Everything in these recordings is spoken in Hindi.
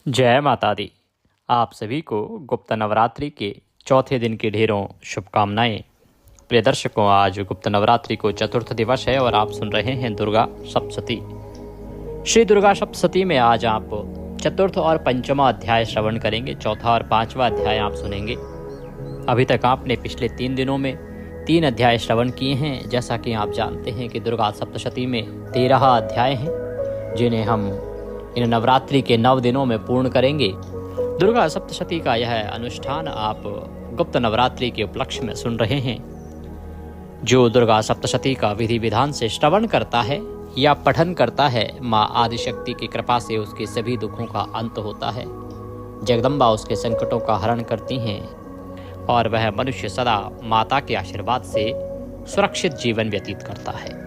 जय माता दी। आप सभी को गुप्त नवरात्रि के चौथे दिन की ढेरों शुभकामनाएं। प्रिय दर्शकों, आज गुप्त नवरात्रि को चतुर्थ दिवस है और आप सुन रहे हैं दुर्गा सप्तशती। श्री दुर्गा सप्तशती में आज आप चतुर्थ और पंचमा अध्याय श्रवण करेंगे। चौथा और पांचवा अध्याय आप सुनेंगे। अभी तक आपने पिछले 3 दिनों में 3 अध्याय श्रवण किए हैं। जैसा कि आप जानते हैं कि दुर्गा सप्तशती में 13 अध्याय हैं, जिन्हें हम इन नवरात्रि के 9 दिनों में पूर्ण करेंगे। दुर्गा सप्तशती का यह अनुष्ठान आप गुप्त नवरात्रि के उपलक्ष्य में सुन रहे हैं। जो दुर्गा सप्तशती का विधि विधान से श्रवण करता है या पठन करता है, माँ आदिशक्ति की कृपा से उसके सभी दुखों का अंत होता है। जगदम्बा उसके संकटों का हरण करती हैं और वह मनुष्य सदा माता के आशीर्वाद से सुरक्षित जीवन व्यतीत करता है।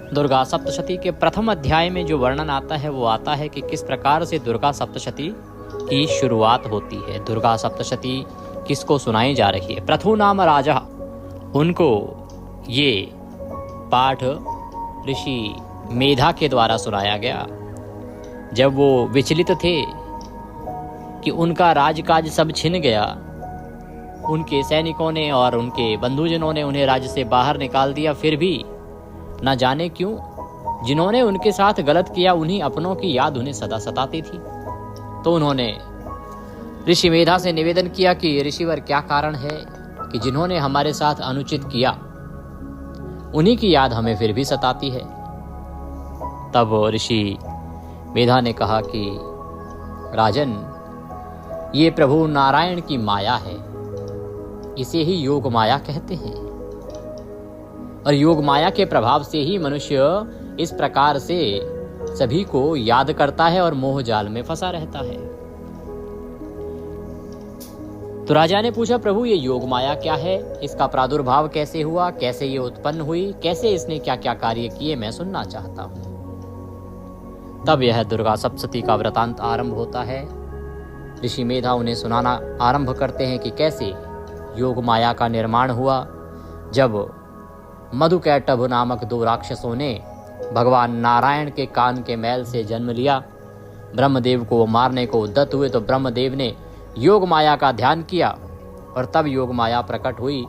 दुर्गा सप्तशती के प्रथम अध्याय में जो वर्णन आता है वो आता है कि किस प्रकार से दुर्गा सप्तशती की शुरुआत होती है। दुर्गा सप्तशती किसको सुनाई जा रही है? प्रथु नाम राजा, उनको ये पाठ ऋषि मेधा के द्वारा सुनाया गया। जब वो विचलित थे कि उनका राजकाज सब छिन गया, उनके सैनिकों ने और उनके बंधुजनों ने उन्हें राज्य से बाहर निकाल दिया, फिर भी न जाने क्यों जिन्होंने उनके साथ गलत किया उन्हीं अपनों की याद उन्हें सदा सताती थी। तो उन्होंने ऋषि मेधा से निवेदन किया कि ऋषिवर, क्या कारण है कि जिन्होंने हमारे साथ अनुचित किया उन्हीं की याद हमें फिर भी सताती है। तब ऋषि मेधा ने कहा कि राजन, ये प्रभु नारायण की माया है, इसे ही योग माया कहते हैं। और योग माया के प्रभाव से ही मनुष्य इस प्रकार से सभी को याद करता है और मोह जाल में फंसा रहता है। तो राजा ने पूछा, प्रभु ये योग माया क्या है? इसका प्रादुर्भाव कैसे हुआ? कैसे ये उत्पन्न हुई? कैसे इसने क्या क्या कार्य किए? मैं सुनना चाहता हूं। तब यह दुर्गा सप्तशती का वृतांत आरंभ होता है। ऋषि मेधा उन्हें सुनाना आरंभ करते हैं कि कैसे योग माया का निर्माण हुआ। जब मधुकैटभ नामक 2 राक्षसों ने भगवान नारायण के कान के मैल से जन्म लिया, ब्रह्मदेव को मारने को उद्यत हुए, तो ब्रह्मदेव ने योग माया का ध्यान किया और तब योग माया प्रकट हुई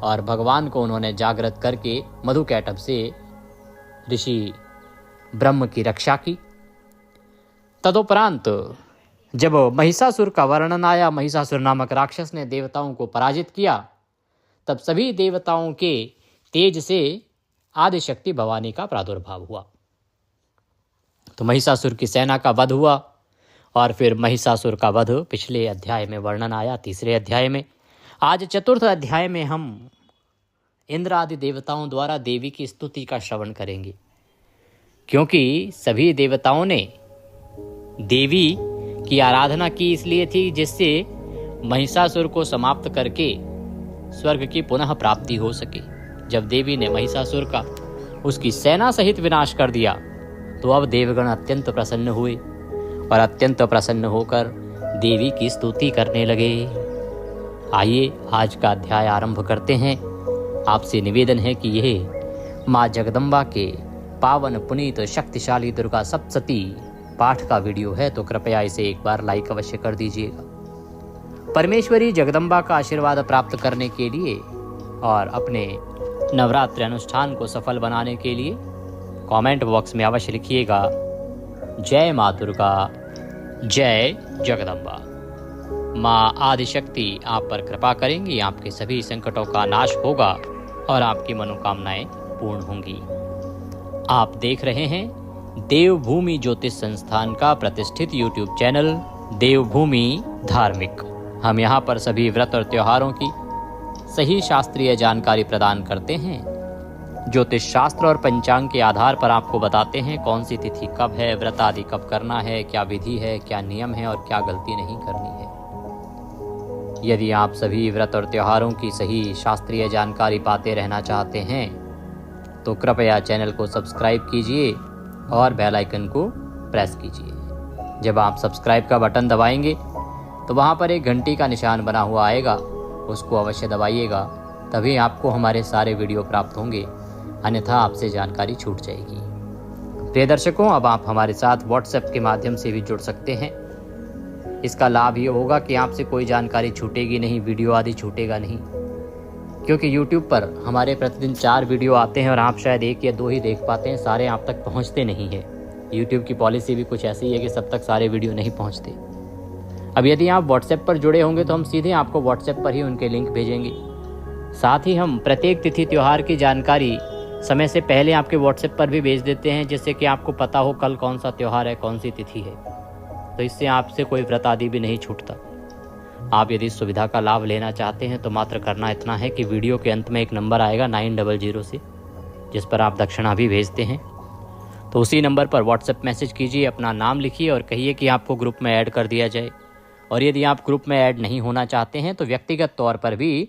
और भगवान को उन्होंने जागृत करके मधुकैटभ से ऋषि ब्रह्म की रक्षा की। तदुपरांत जब महिषासुर का वर्णन आया, महिषासुर नामक राक्षस ने देवताओं को पराजित किया, तब सभी देवताओं के तेज से आदिशक्ति भवानी का प्रादुर्भाव हुआ। तो महिषासुर की सेना का वध हुआ और फिर महिषासुर का वध पिछले अध्याय में वर्णन आया, 3रे अध्याय में। आज चतुर्थ अध्याय में हम इंद्र आदि देवताओं द्वारा देवी की स्तुति का श्रवण करेंगे, क्योंकि सभी देवताओं ने देवी की आराधना की इसलिए थी जिससे महिषासुर को समाप्त करके स्वर्ग की पुनः प्राप्ति हो सके। जब देवी ने महिषासुर का उसकी सेना सहित विनाश कर दिया, तो अब देवगण अत्यंत प्रसन्न हुए और अत्यंत प्रसन्न होकर देवी की स्तुति करने लगे। आइए आज का अध्याय आरंभ करते हैं। आपसे निवेदन है कि यह माँ जगदम्बा के पावन पुनीत शक्तिशाली दुर्गा सप्तशती पाठ का वीडियो है, तो कृपया इसे एक बार लाइक अवश्य कर दीजिएगा। परमेश्वरी जगदम्बा का आशीर्वाद प्राप्त करने के लिए और अपने नवरात्रि अनुष्ठान को सफल बनाने के लिए कमेंट बॉक्स में अवश्य लिखिएगा, जय माँ दुर्गा, जय जगदम्बा। माँ आदिशक्ति आप पर कृपा करेंगी, आपके सभी संकटों का नाश होगा और आपकी मनोकामनाएं पूर्ण होंगी। आप देख रहे हैं देवभूमि ज्योतिष संस्थान का प्रतिष्ठित यूट्यूब चैनल देवभूमि धार्मिक। हम यहाँ पर सभी व्रत और त्योहारों की सही शास्त्रीय जानकारी प्रदान करते हैं। ज्योतिष शास्त्र और पंचांग के आधार पर आपको बताते हैं कौन सी तिथि कब है, व्रत आदि कब करना है, क्या विधि है, क्या नियम है और क्या गलती नहीं करनी है। यदि आप सभी व्रत और त्योहारों की सही शास्त्रीय जानकारी पाते रहना चाहते हैं तो कृपया चैनल को सब्सक्राइब कीजिए और बेल आइकन को प्रेस कीजिए। जब आप सब्सक्राइब का बटन दबाएंगे तो वहाँ पर एक घंटी का निशान बना हुआ आएगा, उसको अवश्य दबाइएगा, तभी आपको हमारे सारे वीडियो प्राप्त होंगे, अन्यथा आपसे जानकारी छूट जाएगी। प्रिय दर्शकों, अब आप हमारे साथ व्हाट्सएप के माध्यम से भी जुड़ सकते हैं। इसका लाभ ये होगा कि आपसे कोई जानकारी छूटेगी नहीं, वीडियो आदि छूटेगा नहीं, क्योंकि YouTube पर हमारे प्रतिदिन 4 वीडियो आते हैं और आप शायद 1 या 2 ही देख पाते हैं, सारे आप तक पहुंचते नहीं है। YouTube की पॉलिसी भी कुछ ऐसी है कि सब तक सारे वीडियो नहीं पहुंचते। अब यदि आप WhatsApp पर जुड़े होंगे तो हम सीधे आपको WhatsApp पर ही उनके लिंक भेजेंगे। साथ ही हम प्रत्येक तिथि त्यौहार की जानकारी समय से पहले आपके WhatsApp पर भी भेज देते हैं, जिससे कि आपको पता हो कल कौन सा त्यौहार है, कौन सी तिथि है। तो इससे आपसे कोई व्रत आदि भी नहीं छूटता। आप यदि इस सुविधा का लाभ लेना चाहते हैं तो मात्र करना इतना है कि वीडियो के अंत में एक नंबर आएगा 900 से, जिस पर आप दक्षिणा भी भेजते हैं। तो उसी नंबर पर WhatsApp मैसेज कीजिए, अपना नाम लिखिए और कहिए कि आपको ग्रुप में ऐड कर दिया जाए। और यदि आप ग्रुप में ऐड नहीं होना चाहते हैं तो व्यक्तिगत तौर पर भी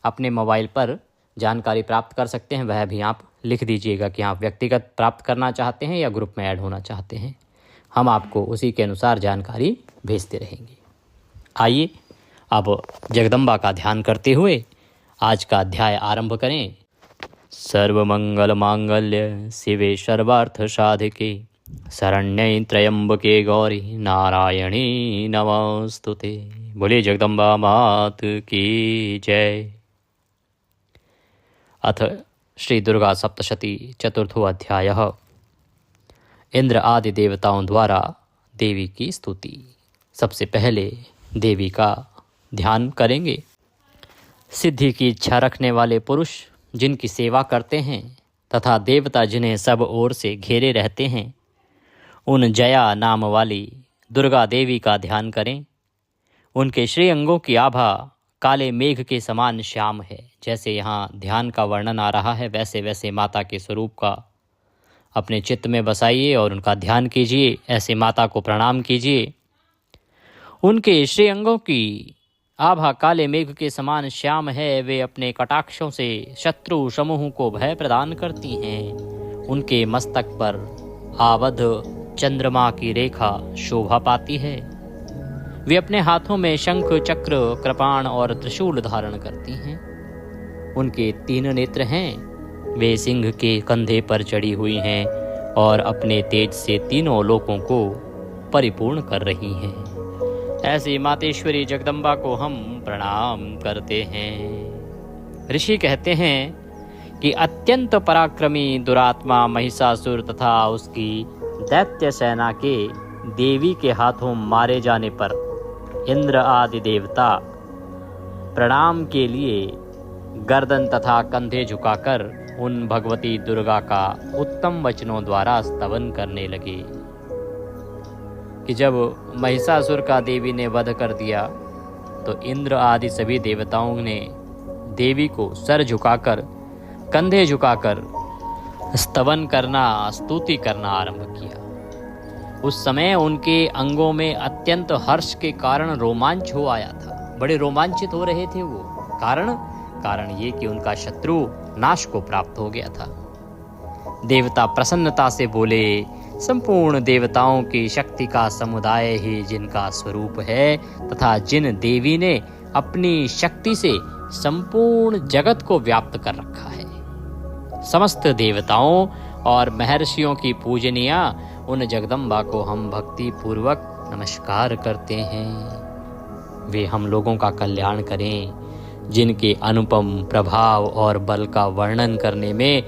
अपने मोबाइल पर जानकारी प्राप्त कर सकते हैं। वह भी आप लिख दीजिएगा कि आप व्यक्तिगत प्राप्त करना चाहते हैं या ग्रुप में ऐड होना चाहते हैं। हम आपको उसी के अनुसार जानकारी भेजते रहेंगे। आइए अब जगदम्बा का ध्यान करते हुए आज का अध्याय आरंभ करें। सर्वमंगल मांगल्य शिवे सर्वार्थ साधिके शरण्ये त्र्यंबके गौरी नारायणी नमोस्तुते। बोलिए जगदम्बा मात की जय। अथ श्री दुर्गा सप्तशती चतुर्थो अध्याय। इंद्र आदि देवताओं द्वारा देवी की स्तुति। सबसे पहले देवी का ध्यान करेंगे। सिद्धि की इच्छा रखने वाले पुरुष जिनकी सेवा करते हैं तथा देवता जिन्हें सब ओर से घेरे रहते हैं, उन जया नाम वाली दुर्गा देवी का ध्यान करें। उनके श्री अंगों की आभा काले मेघ के समान श्याम है। जैसे यहाँ ध्यान का वर्णन आ रहा है, वैसे वैसे माता के स्वरूप का अपने चित्त में बसाइए और उनका ध्यान कीजिए। ऐसे माता को प्रणाम कीजिए। उनके श्री अंगों की आभा काले मेघ के समान श्याम है। वे अपने कटाक्षों से शत्रु समूह को भय प्रदान करती हैं। उनके मस्तक पर आवध चंद्रमा की रेखा शोभा पाती है। वे अपने हाथों में शंख, चक्र, कृपाण और त्रिशूल धारण करती हैं। उनके 3 नेत्र हैं। वे सिंह के कंधे पर चढ़ी हुई हैं और अपने तेज से तीनों लोकों को परिपूर्ण कर रही हैं। ऐसी मातेश्वरी जगदम्बा को हम प्रणाम करते हैं। ऋषि कहते हैं कि अत्यंत पराक्रमी दुरात्मा महिषासुर तथा उसकी दैत्य सेना के देवी के हाथों मारे जाने पर इंद्र आदि देवता प्रणाम के लिए गर्दन तथा कंधे झुकाकर उन भगवती दुर्गा का उत्तम वचनों द्वारा स्तवन करने लगे। कि जब महिषासुर का देवी ने वध कर दिया तो इंद्र आदि सभी देवताओं ने देवी को सर झुकाकर, कंधे झुकाकर स्तवन करना, स्तुति करना आरंभ किया। उस समय उनके अंगों में अत्यंत हर्ष के कारण रोमांच हो आया था। बड़े रोमांचित हो रहे थे वो। कारण ये कि उनका शत्रु नाश को प्राप्त हो गया था। देवता प्रसन्नता से बोले, संपूर्ण देवताओं की शक्ति का समुदाय ही जिनका स्वरूप है तथा जिन देवी ने अपनी शक्ति से संपूर्ण जगत को व्याप्त कर रखा है, समस्त देवताओं और महर्षियों की पूजनीया उन जगदम्बा को हम भक्ति पूर्वक नमस्कार करते हैं। वे हम लोगों का कल्याण करें। जिनके अनुपम प्रभाव और बल का वर्णन करने में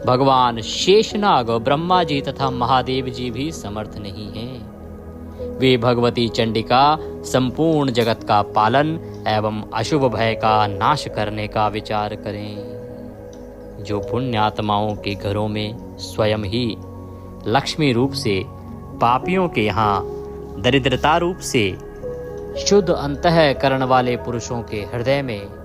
भगवान शेषनाग, ब्रह्मा जी तथा महादेव जी भी समर्थ नहीं हैं। वे भगवती चंडिका संपूर्ण जगत का पालन एवं अशुभ भय का नाश करने का विचार करें। जो पुण्यात्माओं के घरों में स्वयं ही लक्ष्मी रूप से, पापियों के यहाँ दरिद्रता रूप से, शुद्ध अंतःकरण वाले पुरुषों के हृदय में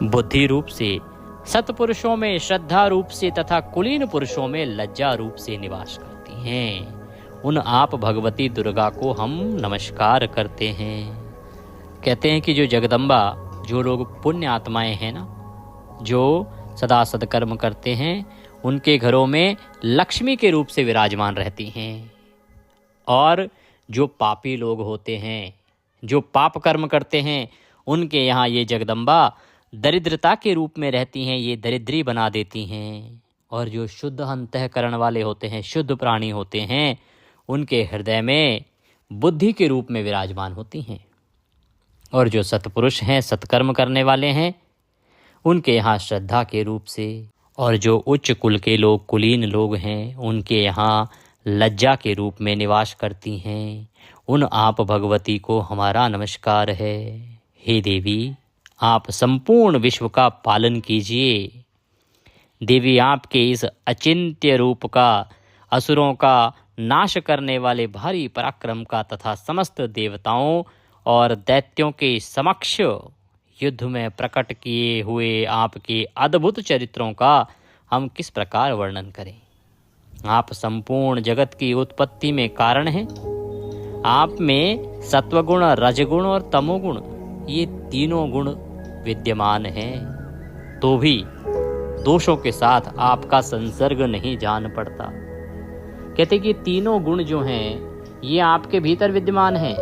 बुद्धि रूप से, सत्पुरुषों में श्रद्धा रूप से तथा कुलीन पुरुषों में लज्जा रूप से निवास करती हैं, उन आप भगवती दुर्गा को हम नमस्कार करते हैं। कहते हैं कि जो जगदम्बा, जो लोग पुण्य आत्माएं हैं ना, जो सदा सदकर्म करते हैं, उनके घरों में लक्ष्मी के रूप से विराजमान रहती हैं। और जो पापी लोग होते हैं, जो पाप कर्म करते हैं, उनके यहाँ ये जगदम्बा दरिद्रता के रूप में रहती हैं, ये दरिद्री बना देती हैं। और जो शुद्ध अंतःकरण वाले होते हैं, शुद्ध प्राणी होते हैं, उनके हृदय में बुद्धि के रूप में विराजमान होती हैं। और जो सत्पुरुष हैं, सत्कर्म करने वाले हैं, उनके यहाँ श्रद्धा के रूप से, और जो उच्च कुल के लोग, कुलीन लोग हैं, उनके यहाँ लज्जा के रूप में निवास करती हैं। उन आप भगवती को हमारा नमस्कार है। हे देवी, आप संपूर्ण विश्व का पालन कीजिए। देवी, आपके इस अचिंत्य रूप का, असुरों का नाश करने वाले भारी पराक्रम का तथा समस्त देवताओं और दैत्यों के समक्ष युद्ध में प्रकट किए हुए आपके अद्भुत चरित्रों का हम किस प्रकार वर्णन करें। आप संपूर्ण जगत की उत्पत्ति में कारण हैं। आप में सत्वगुण, रजगुण और तमोगुण, ये तीनों गुण विद्यमान हैं, तो भी दोषों के साथ आपका संसर्ग नहीं जान पड़ता। कहते कि तीनों गुण जो हैं ये आपके भीतर विद्यमान हैं,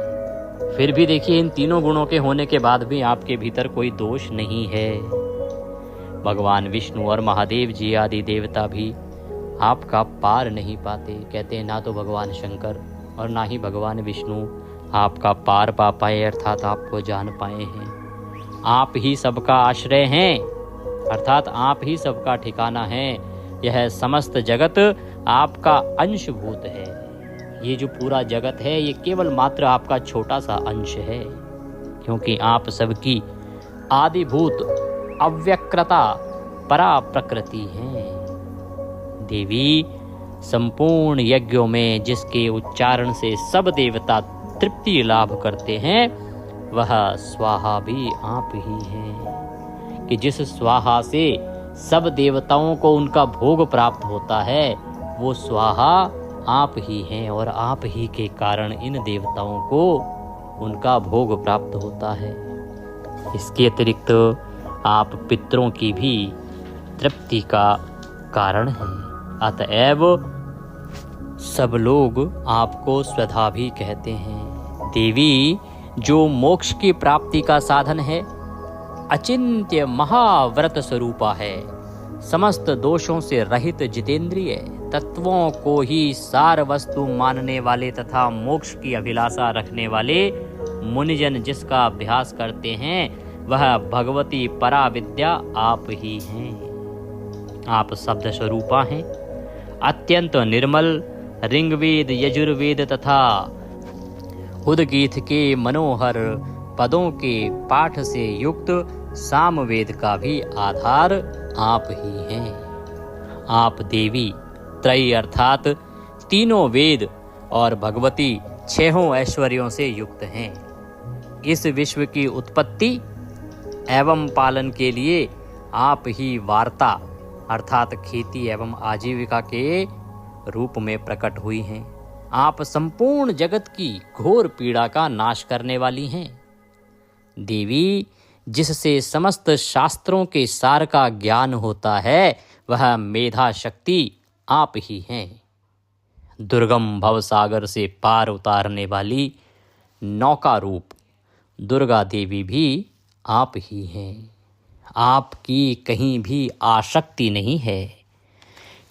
फिर भी देखिए इन तीनों गुणों के होने के बाद भी आपके भीतर कोई दोष नहीं है। भगवान विष्णु और महादेव जी आदि देवता भी आपका पार नहीं पाते। कहते हैं ना तो भगवान शंकर और ना ही भगवान विष्णु आपका पार पा पाए, अर्थात आपको जान पाए हैं। आप ही सबका आश्रय हैं, अर्थात आप ही सबका ठिकाना है। यह समस्त जगत आपका अंशभूत है। ये जो पूरा जगत है ये केवल मात्र आपका छोटा सा अंश है, क्योंकि आप सबकी आदिभूत अव्यक्रता परा प्रकृति हैं। देवी, संपूर्ण यज्ञों में जिसके उच्चारण से सब देवता तृप्ति लाभ करते हैं, वह स्वाहा भी आप ही हैं। कि जिस स्वाहा से सब देवताओं को उनका भोग प्राप्त होता है, वो स्वाहा आप ही हैं, और आप ही के कारण इन देवताओं को उनका भोग प्राप्त होता है। इसके अतिरिक्त आप पितरों की भी तृप्ति का कारण हैं। अतएव सब लोग आपको स्वधा भी कहते हैं। देवी, जो मोक्ष की प्राप्ति का साधन है, अचिंत्य महाव्रत स्वरूपा है, समस्त दोषों से रहित जितेंद्रिय, तत्वों को ही सार वस्तु मानने वाले तथा मोक्ष की अभिलाषा रखने वाले मुनिजन जिसका अभ्यास करते हैं, वह भगवती परा विद्या आप ही हैं। आप शब्द स्वरूपा हैं, अत्यंत निर्मल, ऋग्वेद, यजुर्वेद तथा उद्गीत के मनोहर पदों के पाठ से युक्त सामवेद का भी आधार आप ही हैं। आप देवी त्रयी अर्थात तीनों वेद और भगवती छहों ऐश्वर्यों से युक्त हैं। इस विश्व की उत्पत्ति एवं पालन के लिए आप ही वार्ता अर्थात खेती एवं आजीविका के रूप में प्रकट हुई हैं। आप संपूर्ण जगत की घोर पीड़ा का नाश करने वाली हैं। देवी, जिससे समस्त शास्त्रों के सार का ज्ञान होता है, वह मेधा शक्ति आप ही हैं। दुर्गम भवसागर से पार उतारने वाली नौका रूप दुर्गा देवी भी आप ही हैं। आपकी कहीं भी आसक्ति नहीं है।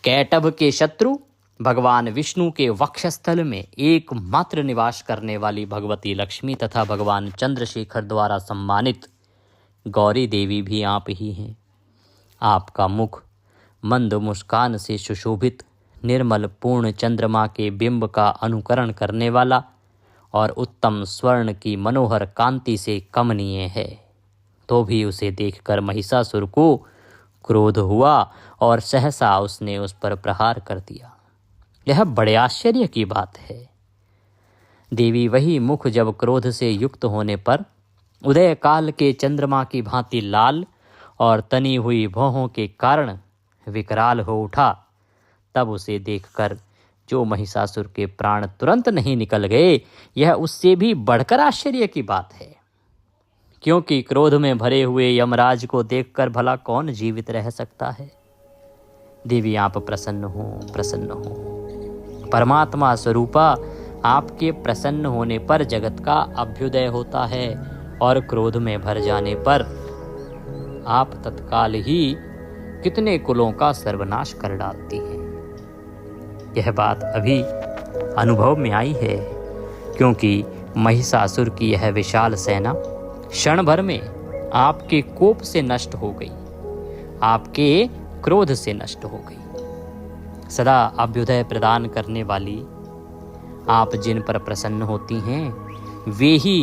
कैटभ के शत्रु भगवान विष्णु के वक्षस्थल में एकमात्र निवास करने वाली भगवती लक्ष्मी तथा भगवान चंद्रशेखर द्वारा सम्मानित गौरी देवी भी आप ही हैं। आपका मुख मंद मुस्कान से सुशोभित, निर्मल पूर्ण चंद्रमा के बिंब का अनुकरण करने वाला और उत्तम स्वर्ण की मनोहर कांति से कमनीय है। तो भी उसे देखकर महिषासुर को क्रोध हुआ और सहसा उसने उस पर प्रहार कर दिया। यह बड़े आश्चर्य की बात है। देवी, वही मुख जब क्रोध से युक्त होने पर उदय काल के चंद्रमा की भांति लाल और तनी हुई भौहों के कारण विकराल हो उठा, तब उसे देखकर जो महिषासुर के प्राण तुरंत नहीं निकल गए, यह उससे भी बढ़कर आश्चर्य की बात है। क्योंकि क्रोध में भरे हुए यमराज को देखकर भला कौन जीवित रह सकता है। देवी, आप प्रसन्न हो, प्रसन्न हो। परमात्मा स्वरूपा आपके प्रसन्न होने पर जगत का अभ्युदय होता है, और क्रोध में भर जाने पर आप तत्काल ही कितने कुलों का सर्वनाश कर डालती हैं। यह बात अभी अनुभव में आई है, क्योंकि महिषासुर की यह विशाल सेना क्षण भर में आपके कोप से नष्ट हो गई, आपके क्रोध से नष्ट हो गई। सदा अभ्युदय प्रदान करने वाली आप जिन पर प्रसन्न होती हैं वे ही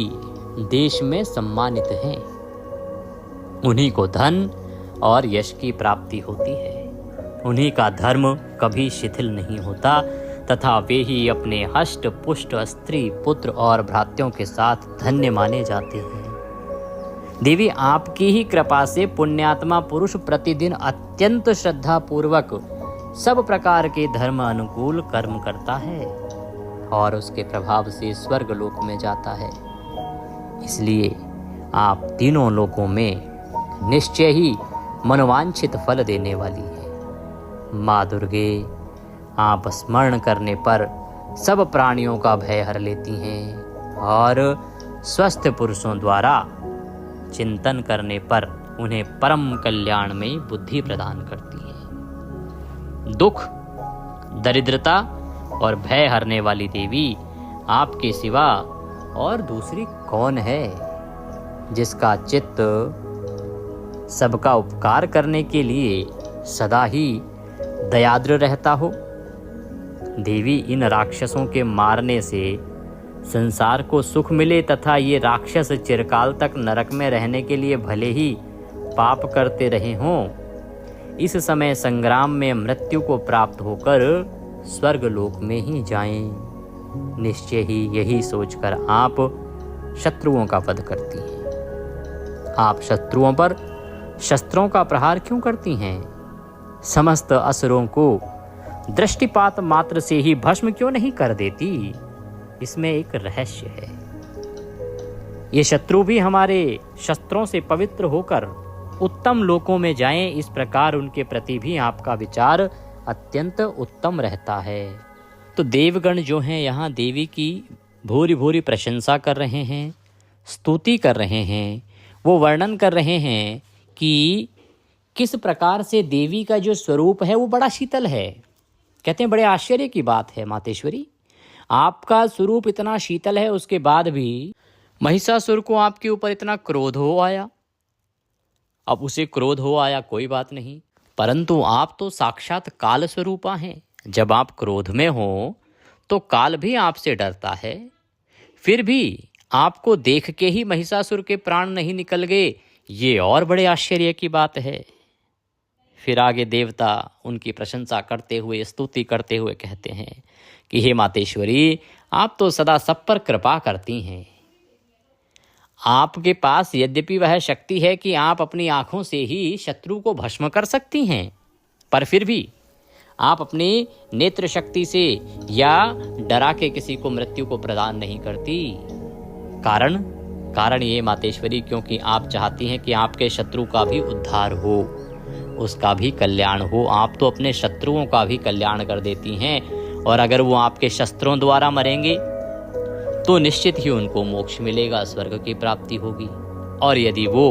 देश में सम्मानित हैं। उन्हीं को धन और यश की प्राप्ति होती है। उन्हीं का धर्म कभी शिथिल नहीं होता तथा वे ही अपने हष्ट पुष्ट स्त्री पुत्र और भ्रातृयों के साथ धन्य माने जाते हैं। देवी आपकी ही कृपा से पुण्यात्मा पुरुष प्रतिदिन अत्यंत श्रद्धा पूर्वक सब प्रकार के धर्म अनुकूल कर्म करता है और उसके प्रभाव से स्वर्ग लोक में जाता है। इसलिए आप तीनों लोकों में निश्चय ही मनोवांछित फल देने वाली है। माँ दुर्गे, आप स्मरण करने पर सब प्राणियों का भय हर लेती हैं और स्वस्थ पुरुषों द्वारा चिंतन करने पर उन्हें परम कल्याणमयी बुद्धि प्रदान करती है। दुख, दरिद्रता और भय हरने वाली देवी आपके सिवा और दूसरी कौन है जिसका चित्त सबका उपकार करने के लिए सदा ही दयाद्र रहता हो। देवी, इन राक्षसों के मारने से संसार को सुख मिले तथा ये राक्षस चिरकाल तक नरक में रहने के लिए भले ही पाप करते रहे हों, इस समय संग्राम में मृत्यु को प्राप्त होकर स्वर्ग लोक में ही जाएं। निश्चय ही यही सोचकर आप शत्रुओं का वध करती हैं। आप शत्रुओं पर शस्त्रों का प्रहार क्यों करती हैं? समस्त असुरों को दृष्टिपात मात्र से ही भस्म क्यों नहीं कर देती? इसमें एक रहस्य है। ये शत्रु भी हमारे शस्त्रों से पवित्र होकर उत्तम लोकों में जाएं, इस प्रकार उनके प्रति भी आपका विचार अत्यंत उत्तम रहता है। तो देवगण जो हैं यहाँ देवी की भूरी भूरी प्रशंसा कर रहे हैं, स्तुति कर रहे हैं। वो वर्णन कर रहे हैं कि किस प्रकार से देवी का जो स्वरूप है वो बड़ा शीतल है। कहते हैं बड़े आश्चर्य की बात है मातेश्वरी, आपका स्वरूप इतना शीतल है, उसके बाद भी महिषासुर को आपके ऊपर इतना क्रोध हो आया। अब उसे क्रोध हो आया कोई बात नहीं, परंतु आप तो साक्षात काल स्वरूपा हैं। जब आप क्रोध में हो तो काल भी आपसे डरता है। फिर भी आपको देख के ही महिषासुर के प्राण नहीं निकल गए, ये और बड़े आश्चर्य की बात है। फिर आगे देवता उनकी प्रशंसा करते हुए, स्तुति करते हुए कहते हैं कि हे मातेश्वरी, आप तो सदा सब पर कृपा करती हैं। आपके पास यद्यपि वह शक्ति है कि आप अपनी आंखों से ही शत्रु को भस्म कर सकती हैं, पर फिर भी आप अपनी नेत्र शक्ति से या डरा के किसी को मृत्यु को प्रदान नहीं करती। कारण ये मातेश्वरी, क्योंकि आप चाहती हैं कि आपके शत्रु का भी उद्धार हो, उसका भी कल्याण हो। आप तो अपने शत्रुओं का भी कल्याण कर देती हैं, और अगर वो आपके शस्त्रों द्वारा मरेंगे तो निश्चित ही उनको मोक्ष मिलेगा, स्वर्ग की प्राप्ति होगी। और यदि वो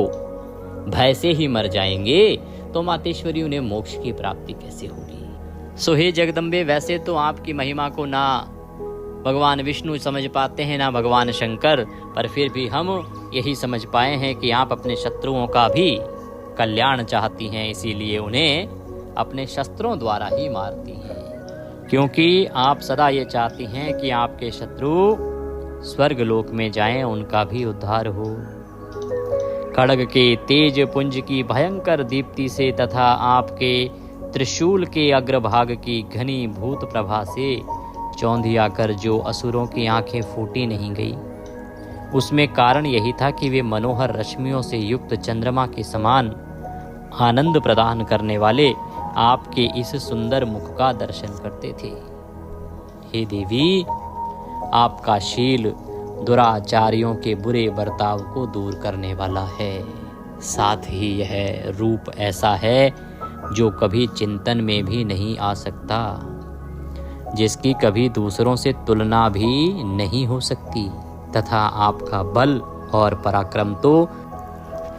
भय से ही मर जाएंगे तो मातेश्वरी उन्हें मोक्ष की प्राप्ति कैसे होगी? सो हे जगदम्बे, वैसे तो आपकी महिमा को ना भगवान विष्णु समझ पाते हैं ना भगवान शंकर, पर फिर भी हम यही समझ पाए हैं कि आप अपने शत्रुओं का भी कल्याण चाहती हैं, इसीलिए उन्हें अपने शस्त्रों द्वारा ही मारती हैं, क्योंकि आप सदा ये चाहती हैं कि आपके शत्रु स्वर्ग लोक में जाएं, उनका भी उद्धार हो। खड्ग के तेज पुंज की भयंकर दीप्ति से तथा आपके त्रिशूल के अग्रभाग की घनी भूत प्रभा से चौंधिया कर जो असुरों की आंखें फूटी नहीं गई, उसमें कारण यही था कि वे मनोहर रश्मियों से युक्त चंद्रमा के समान आनंद प्रदान करने वाले आपके इस सुंदर मुख का दर्शन करते थे। हे देवी, आपका शील दुराचारियों के बुरे बर्ताव को दूर करने वाला है। साथ ही यह रूप ऐसा है जो कभी चिंतन में भी नहीं आ सकता, जिसकी कभी दूसरों से तुलना भी नहीं हो सकती, तथा आपका बल और पराक्रम तो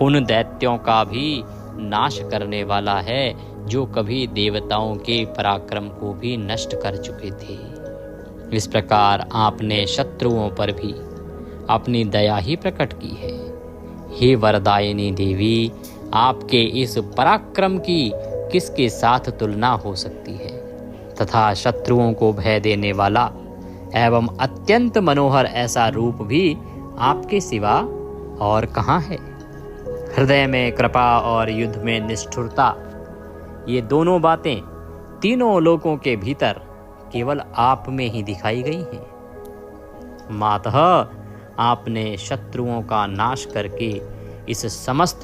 उन दैत्यों का भी नाश करने वाला है जो कभी देवताओं के पराक्रम को भी नष्ट कर चुके थे। इस प्रकार आपने शत्रुओं पर भी अपनी दया ही प्रकट की है। हे वरदायिनी देवी, आपके इस पराक्रम की किसके साथ तुलना हो सकती है, तथा शत्रुओं को भय देने वाला एवं अत्यंत मनोहर ऐसा रूप भी आपके सिवा और कहाँ है। हृदय में कृपा और युद्ध में निष्ठुरता, ये दोनों बातें तीनों लोकों के भीतर केवल आप में ही दिखाई गई हैं। मातः आपने शत्रुओं का नाश करके इस समस्त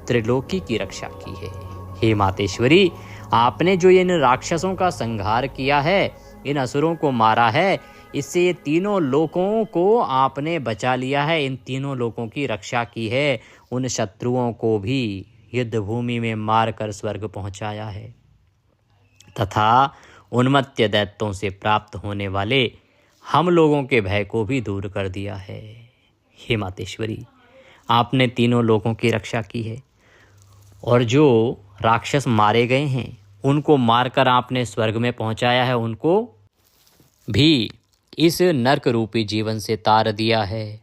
त्रिलोकी की रक्षा की है। हे मातेश्वरी, आपने जो इन राक्षसों का संहार किया है, इन असुरों को मारा है, इससे ये तीनों लोकों को आपने बचा लिया है, इन तीनों लोकों की रक्षा की है। उन शत्रुओं को भी युद्ध भूमि में मारकर स्वर्ग पहुंचाया है, तथा उन्मत्त दैत्यों से प्राप्त होने वाले हम लोगों के भय को भी दूर कर दिया है। हे मातेश्वरी, आपने तीनों लोगों की रक्षा की है, और जो राक्षस मारे गए हैं उनको मारकर आपने स्वर्ग में पहुंचाया है, उनको भी इस नरक रूपी जीवन से तार दिया है।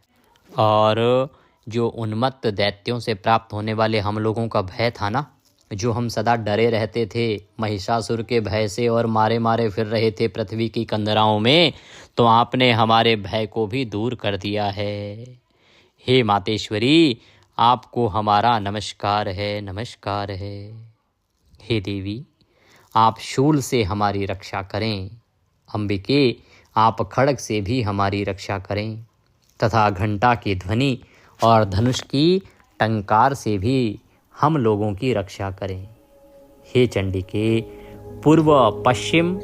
और जो उन्मत्त दैत्यों से प्राप्त होने वाले हम लोगों का भय था ना, जो हम सदा डरे रहते थे महिषासुर के भय से और मारे मारे फिर रहे थे पृथ्वी की कंदराओं में, तो आपने हमारे भय को भी दूर कर दिया है। हे मातेश्वरी, आपको हमारा नमस्कार है, नमस्कार है। हे देवी, आप शूल से हमारी रक्षा करें। अंबिके, आप खड्ग से भी हमारी रक्षा करें, तथा घंटा की ध्वनि और धनुष की टंकार से भी हम लोगों की रक्षा करें। हे चंडिके, पूर्व पश्चिम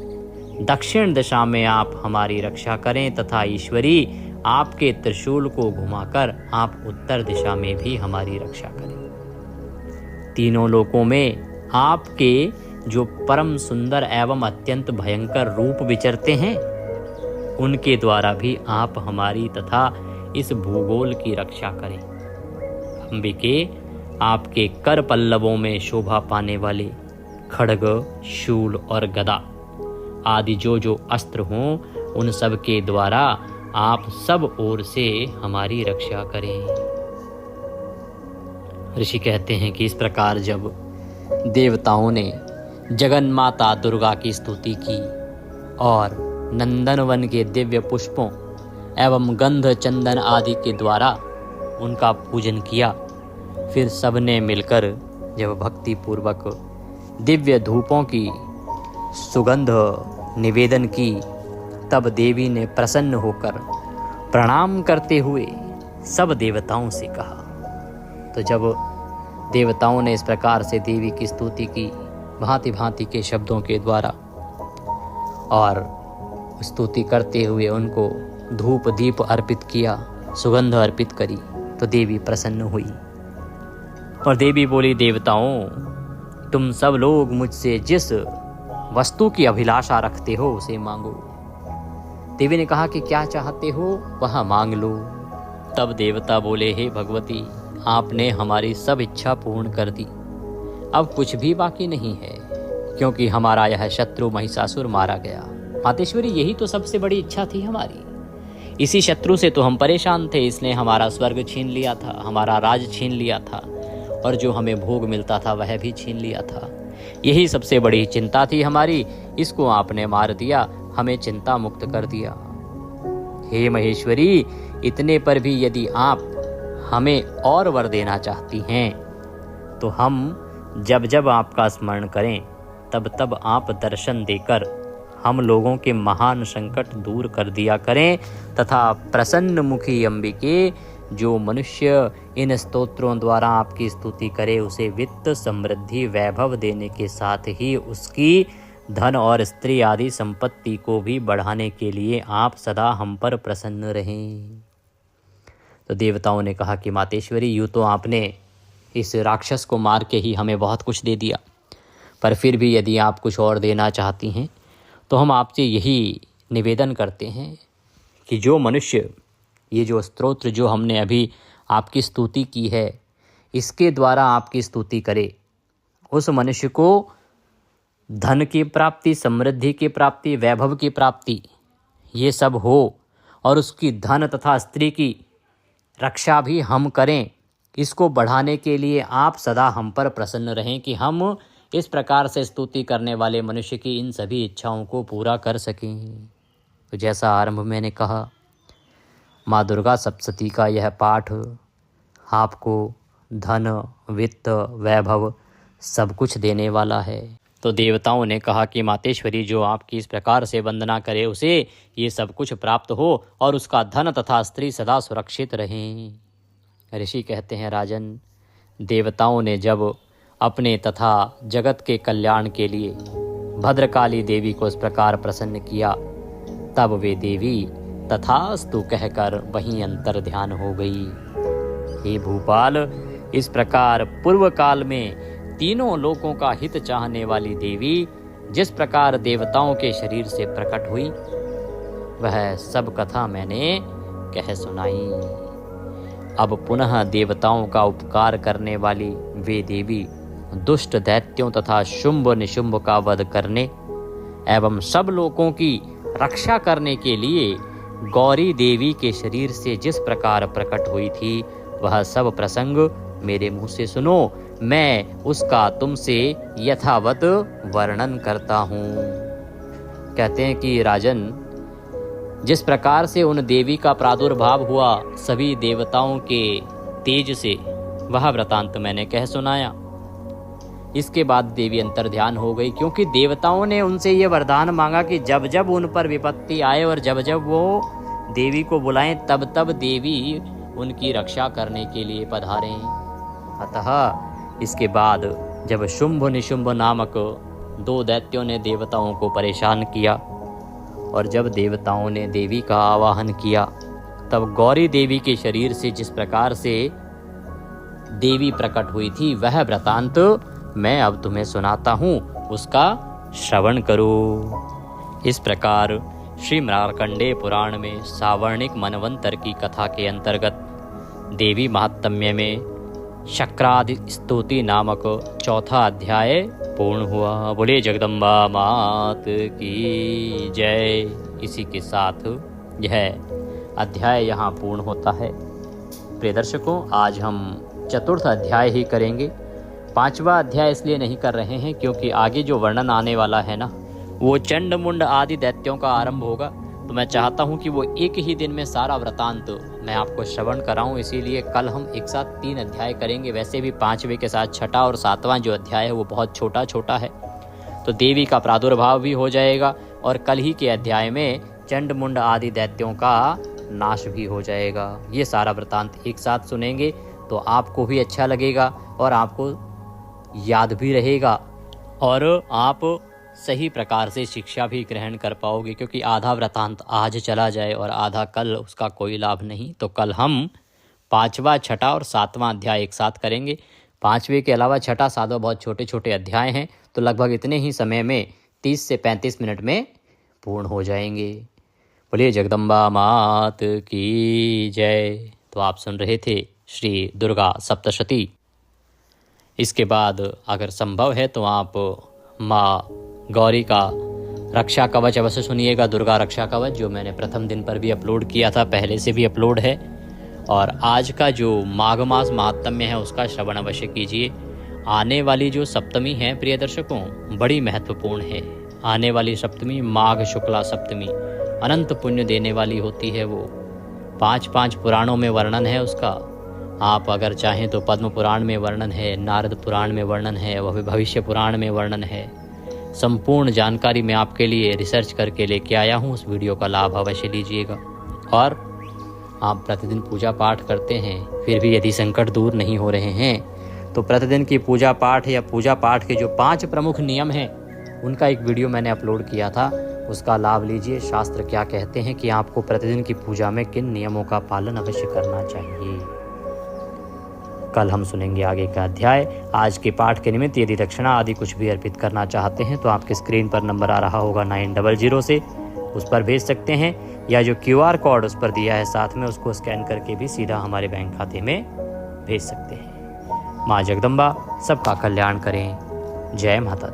दक्षिण दिशा में आप हमारी रक्षा करें, तथा ईश्वरी, आपके त्रिशूल को घुमाकर आप उत्तर दिशा में भी हमारी रक्षा करें। तीनों लोकों में आपके जो परम सुंदर एवं अत्यंत भयंकर रूप विचरते हैं, उनके द्वारा भी आप हमारी तथा इस भूगोल की रक्षा करें। अंबिके, आपके कर पल्लवों में शोभा पाने वाले खड्ग, शूल और गदा आदि जो अस्त्र हों, उन सब के द्वारा आप सब ओर से हमारी रक्षा करें। ऋषि कहते हैं कि इस प्रकार जब देवताओं ने जगन माता दुर्गा की स्तुति की और नंदनवन के दिव्य पुष्पों एवं गंध चंदन आदि के द्वारा उनका पूजन किया, फिर सबने मिलकर जब भक्ति पूर्वक दिव्य धूपों की सुगंध निवेदन की, तब देवी ने प्रसन्न होकर प्रणाम करते हुए सब देवताओं से कहा। तो जब देवताओं ने इस प्रकार से देवी की स्तुति की भांति भांति के शब्दों के द्वारा और स्तुति करते हुए उनको धूप दीप अर्पित किया, सुगंध अर्पित करी, तो देवी प्रसन्न हुई और देवी बोली, देवताओं, तुम सब लोग मुझसे जिस वस्तु की अभिलाषा रखते हो उसे मांगो। देवी ने कहा कि क्या चाहते हो वह मांग लो। तब देवता बोले, हे भगवती, आपने हमारी सब इच्छा पूर्ण कर दी, अब कुछ भी बाकी नहीं है, क्योंकि हमारा यह शत्रु महिषासुर मारा गया। मातेश्वरी, यही तो सबसे बड़ी इच्छा थी हमारी। इसी शत्रु से तो हम परेशान थे, इसने हमारा स्वर्ग छीन लिया था, हमारा राज छीन लिया था, और जो हमें भोग मिलता था वह भी छीन लिया था। यही सबसे बड़ी चिंता थी हमारी, इसको आपने मार दिया, हमें चिंता मुक्त कर दिया। हे महेश्वरी, इतने पर भी यदि आप हमें और वर देना चाहती हैं, तो हम जब जब आपका स्मरण करें तब तब आप दर्शन देकर हम लोगों के महान संकट दूर कर दिया करें, तथा प्रसन्न मुखी अंबिके, जो मनुष्य इन स्तोत्रों द्वारा आपकी स्तुति करे, उसे वित्त, समृद्धि, वैभव देने के साथ ही उसकी धन और स्त्री आदि संपत्ति को भी बढ़ाने के लिए आप सदा हम पर प्रसन्न रहें। तो देवताओं ने कहा कि मातेश्वरी, यूँ तो आपने इस राक्षस को मार के ही हमें बहुत कुछ दे दिया, पर फिर भी यदि आप कुछ और देना चाहती हैं तो हम आपसे यही निवेदन करते हैं कि जो मनुष्य ये जो स्तोत्र जो हमने अभी आपकी स्तुति की है, इसके द्वारा आपकी स्तुति करे, उस मनुष्य को धन की प्राप्ति, समृद्धि की प्राप्ति, वैभव की प्राप्ति, ये सब हो और उसकी धन तथा स्त्री की रक्षा भी हम करें, इसको बढ़ाने के लिए आप सदा हम पर प्रसन्न रहें कि हम इस प्रकार से स्तुति करने वाले मनुष्य की इन सभी इच्छाओं को पूरा कर सकें। तो जैसा आरंभ मैंने कहा, माँ दुर्गा सप्तशती का यह पाठ आपको धन, वित्त, वैभव सब कुछ देने वाला है। तो देवताओं ने कहा कि मातेश्वरी जो आपकी इस प्रकार से वंदना करे उसे ये सब कुछ प्राप्त हो और उसका धन तथा स्त्री सदा सुरक्षित रहें। ऋषि कहते हैं, राजन, देवताओं ने जब अपने तथा जगत के कल्याण के लिए भद्रकाली देवी को इस प्रकार प्रसन्न किया, तब वे देवी तथास्तु कहकर वहीं अंतर ध्यान हो गई। हे भूपाल, इस प्रकार पूर्व काल में तीनों लोकों का हित चाहने वाली देवी जिस प्रकार देवताओं के शरीर से प्रकट हुई, वह सब कथा मैंने कह सुनाई। अब पुनः देवताओं का उपकार करने वाली वे देवी दुष्ट दैत्यों तथा शुंभ निशुंभ का वध करने एवं सब लोगों की रक्षा करने के लिए गौरी देवी के शरीर से जिस प्रकार प्रकट हुई थी, वह सब प्रसंग मेरे मुंह से सुनो, मैं उसका तुमसे यथावत वर्णन करता हूँ। कहते हैं कि राजन, जिस प्रकार से उन देवी का प्रादुर्भाव हुआ सभी देवताओं के तेज से, वह वृतांत मैंने कह सुनाया। इसके बाद देवी अंतर ध्यान हो गई, क्योंकि देवताओं ने उनसे ये वरदान मांगा कि जब जब उन पर विपत्ति आए और जब जब वो देवी को बुलाएं, तब तब देवी उनकी रक्षा करने के लिए पधारें। अतः इसके बाद जब शुंभ निशुंभ नामक दो दैत्यों ने देवताओं को परेशान किया और जब देवताओं ने देवी का आवाहन किया, तब गौरी देवी के शरीर से जिस प्रकार से देवी प्रकट हुई थी, वह वृतांत मैं अब तुम्हें सुनाता हूँ, उसका श्रवण करो। इस प्रकार श्री मार्कंडेय पुराण में सावर्णिक मनवंतर की कथा के अंतर्गत देवी महात्म्य में शक्रादि स्तुति नामक चौथा अध्याय पूर्ण हुआ। बोले जगदम्बा मात की जय। इसी के साथ यह अध्याय यहाँ पूर्ण होता है। प्रिय दर्शकों, आज हम चतुर्थ अध्याय ही करेंगे। पांचवा अध्याय इसलिए नहीं कर रहे हैं क्योंकि आगे जो वर्णन आने वाला है ना, वो चंड मुंड आदि दैत्यों का आरंभ होगा। तो मैं चाहता हूँ कि वो एक ही दिन में सारा वृतांत मैं आपको श्रवण कराऊं, इसीलिए कल हम एक साथ 3 अध्याय करेंगे। वैसे भी 5वें के साथ छठा और 7वां जो अध्याय है वो बहुत छोटा छोटा है, तो देवी का प्रादुर्भाव भी हो जाएगा और कल ही के अध्याय में चंड मुंड आदि दैत्यों का नाश भी हो जाएगा। ये सारा वृतांत एक साथ सुनेंगे तो आपको भी अच्छा लगेगा और आपको याद भी रहेगा और आप सही प्रकार से शिक्षा भी ग्रहण कर पाओगे, क्योंकि आधा वृतांत आज चला जाए और आधा कल, उसका कोई लाभ नहीं। तो कल हम 5वां, छठा और 7वां अध्याय एक साथ करेंगे। 5वें के अलावा छठा, 7वां बहुत छोटे छोटे अध्याय हैं, तो लगभग इतने ही समय में 30 से 35 मिनट में पूर्ण हो जाएंगे। बोलिए जगदम्बा मात की जय। तो आप सुन रहे थे श्री दुर्गा सप्तशती। इसके बाद अगर संभव है तो आप माँ गौरी का रक्षा कवच अवश्य सुनिएगा, दुर्गा रक्षा कवच, जो मैंने प्रथम दिन पर भी अपलोड किया था, पहले से भी अपलोड है। और आज का जो माघ मास महात्म्य है उसका श्रवण अवश्य कीजिए। आने वाली जो सप्तमी है प्रिय दर्शकों, बड़ी महत्वपूर्ण है। आने वाली सप्तमी माघ शुक्ला सप्तमी अनंत पुण्य देने वाली होती है। वो 5 पुराणों में वर्णन है उसका। आप अगर चाहें तो पद्म पुराण में वर्णन है, नारद पुराण में वर्णन है, वह भविष्य पुराण में वर्णन है। संपूर्ण जानकारी मैं आपके लिए रिसर्च करके लेके आया हूँ। उस वीडियो का लाभ अवश्य लीजिएगा। और आप प्रतिदिन पूजा पाठ करते हैं, फिर भी यदि संकट दूर नहीं हो रहे हैं, तो प्रतिदिन की पूजा पाठ या पूजा पाठ के जो 5 प्रमुख नियम हैं, उनका एक वीडियो मैंने अपलोड किया था, उसका लाभ लीजिए। शास्त्र क्या कहते हैं कि आपको प्रतिदिन की पूजा में किन नियमों का पालन अवश्य करना चाहिए। कल हम सुनेंगे आगे का अध्याय। आज के पाठ के निमित्त यदि दक्षिणा आदि कुछ भी अर्पित करना चाहते हैं तो आपके स्क्रीन पर नंबर आ रहा होगा 900 से, उस पर भेज सकते हैं, या जो QR कोड उस पर दिया है साथ में, उसको स्कैन करके भी सीधा हमारे बैंक खाते में भेज सकते हैं। माँ जगदम्बा सबका कल्याण करें। जय माता।